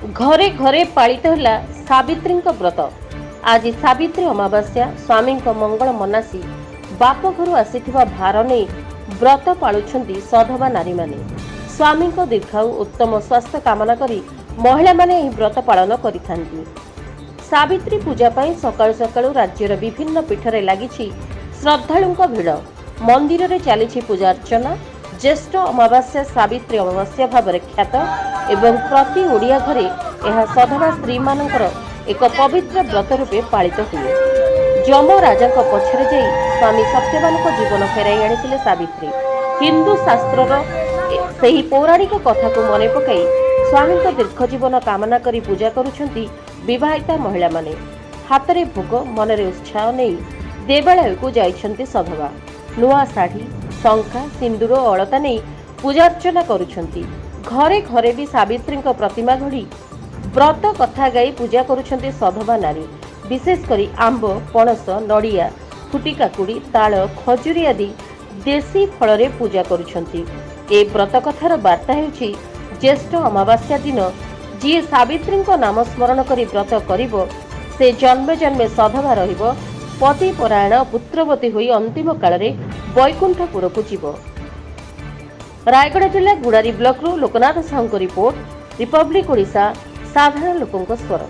घरे घरे पालित होला सावित्री व्रत। आज सावित्री अमावास्या स्वामी मंगल मनासी बाप घर आसीथिबा भार नहीं व्रत पालुछंती सधवा नारी माने। स्वामी दीर्घायु उत्तम स्वास्थ्य कामना करी महिला माने एही व्रत पालन करिथांती। सावित्री पूजा पाई सकाळु सकाळु राज्यर विभिन्न पीठरे लागिछि श्रद्धालुंक भिड़। मंदिर रे चलीछि पूजा अर्चना। ज्येष्ठ अमावास्या सावित्री अमावास्या भाव ख्यात एवं प्रति ओडिया घरे यह सधवा स्त्री मानकर एक पवित्र व्रत रूपे पालित हुए। जम राजा पछरे जाई स्वामी सत्यवान जीवन फेराई आनिथिले सावित्री। हिंदू शास्त्रर सही पौराणिक कथा को मने पकाई स्वामी दीर्घ जीवन कामना करी पूजा करुछंती विवाहिता महिला माने। हातरे भोग मनरे उत्साह नहीं देवालय को जाइछंती सधवा। नुआ साड़ी शंखा सिंदूर अलता नहीं पूजा अर्चना करुछंती। घरे घरे भी सावित्री प्रतिमा घड़ी व्रत कथा गाई पूजा करुछंती सधवा नारी। विशेष करी आंब पणस नड़िया फुटी काकुड़ी ताल खजुरी आदि देशी फल रे पूजा करुछंती। ए व्रत कथार वार्ता हेउछि ज्येष्ठ अमावास्या दिन जी सावित्री नाम स्मरण करी व्रत करिवो से जन्मे जन्मे सधवा रहिबो। पति परायण पुत्रवती होई अंतिम काल रे वैकुंठपुर को जीव। रायगढ़ जिला Gudari block Loknath Sahu report, republic Odisha, साधारण लोकंक स्वर।